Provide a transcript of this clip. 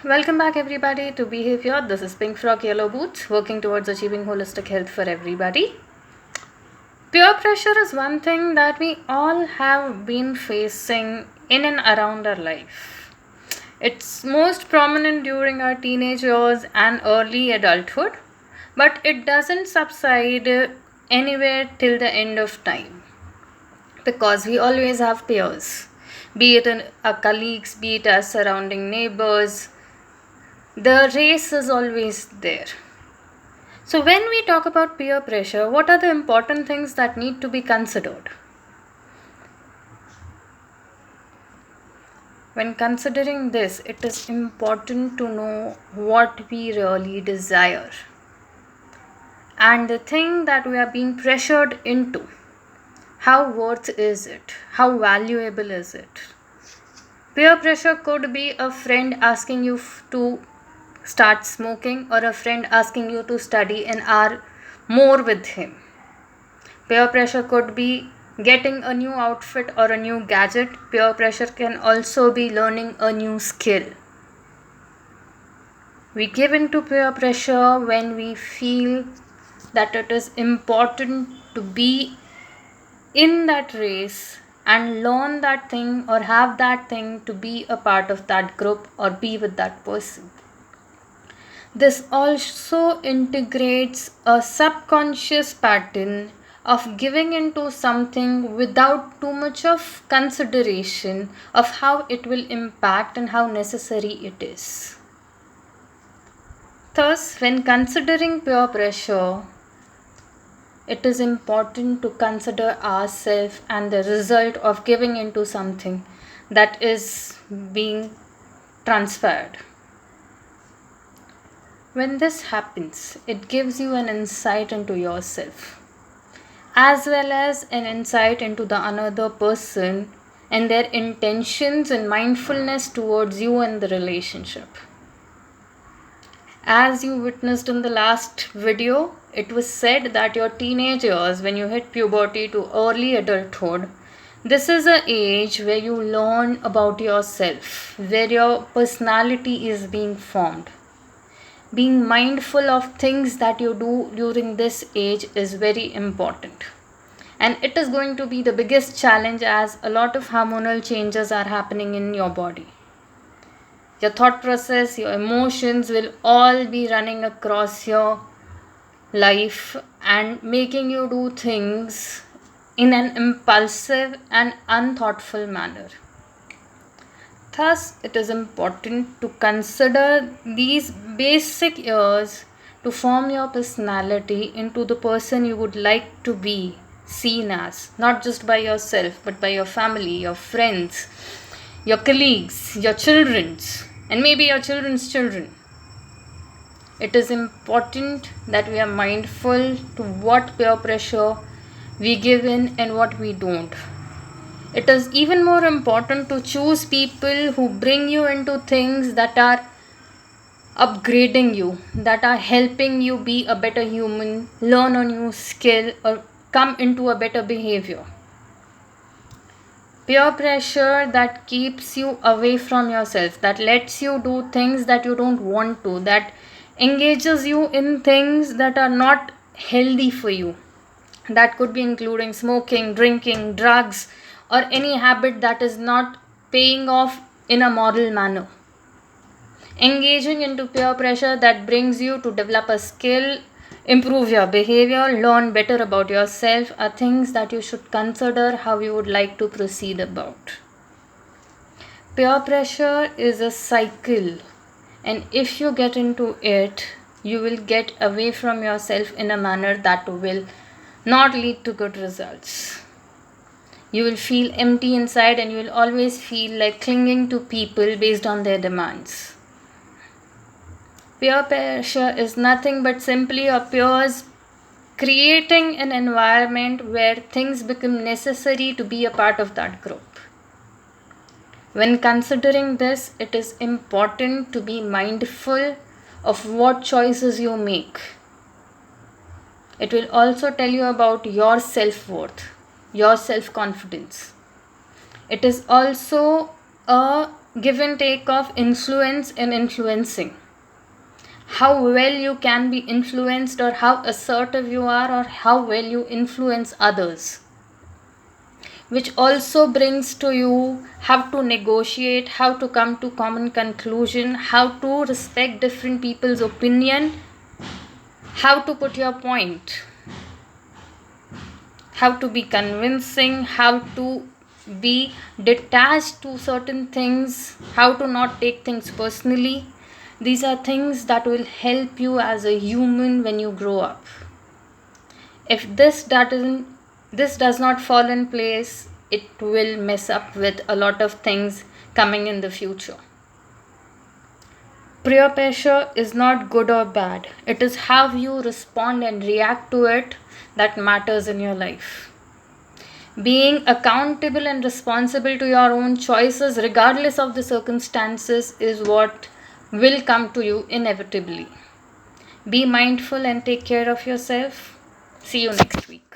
Welcome back, everybody, to Behavior. This is Pink Frog Yellow Boots, working towards achieving holistic health for everybody. Peer pressure is one thing that we all have been facing in and around our life. It's most prominent during our teenage years and early adulthood, but it doesn't subside anywhere till the end of time because we always have peers, be it our colleagues, be it our surrounding neighbors. The race is always there. So, when we talk about peer pressure, what are the important things that need to be considered? When considering this, it is important to know what we really desire and the thing that we are being pressured into. How worth is it? How valuable is it? Peer pressure could be a friend asking you to start smoking or a friend asking you to study an hour more with him. Peer pressure could be getting a new outfit or a new gadget. Peer pressure can also be learning a new skill. We give in to peer pressure when we feel that it is important to be in that race and learn that thing or have that thing to be a part of that group or be with that person. This also integrates a subconscious pattern of giving into something without too much of consideration of how it will impact and how necessary it is. Thus, when considering peer pressure, it is important to consider ourselves and the result of giving into something that is being transferred. When this happens, it gives you an insight into yourself as well as an insight into the another person and their intentions and mindfulness towards you and the relationship. As you witnessed in the last video, it was said that your teenage years, when you hit puberty to early adulthood, this is an age where you learn about yourself, where your personality is being formed. Being mindful of things that you do during this age is very important. And it is going to be the biggest challenge as a lot of hormonal changes are happening in your body. Your thought process, your emotions will all be running across your life and making you do things in an impulsive and unthoughtful manner. Thus, it is important to consider these basic years to form your personality into the person you would like to be seen as, not just by yourself, but by your family, your friends, your colleagues, your children's, and maybe your children's children. It is important that we are mindful to what peer pressure we give in and what we don't. It is even more important to choose people who bring you into things that are upgrading you, that are helping you be a better human, learn a new skill, or come into a better behavior. Peer pressure that keeps you away from yourself, that lets you do things that you don't want to, that engages you in things that are not healthy for you. That could be including smoking, drinking, drugs, or any habit that is not paying off in a moral manner. Engaging into peer pressure that brings you to develop a skill, improve your behavior, learn better about yourself are things that you should consider how you would like to proceed about. Peer pressure is a cycle, and if you get into it, you will get away from yourself in a manner that will not lead to good results. You will feel empty inside and you will always feel like clinging to people based on their demands. Peer pressure is nothing but simply your peers creating an environment where things become necessary to be a part of that group. When considering this, it is important to be mindful of what choices you make. It will also tell you about your self-worth, your self-confidence. It is also a give and take of influence and influencing. How well you can be influenced, or how assertive you are, or how well you influence others. Which also brings to you how to negotiate, how to come to common conclusion, how to respect different people's opinion, how to put your point, how to be convincing, how to be detached to certain things, how to not take things personally. These are things that will help you as a human when you grow up. If this does not fall in place, it will mess up with a lot of things coming in the future. Peer pressure is not good or bad. It is how you respond and react to it that matters in your life. Being accountable and responsible to your own choices, regardless of the circumstances, is what will come to you inevitably. Be mindful and take care of yourself. See you next week.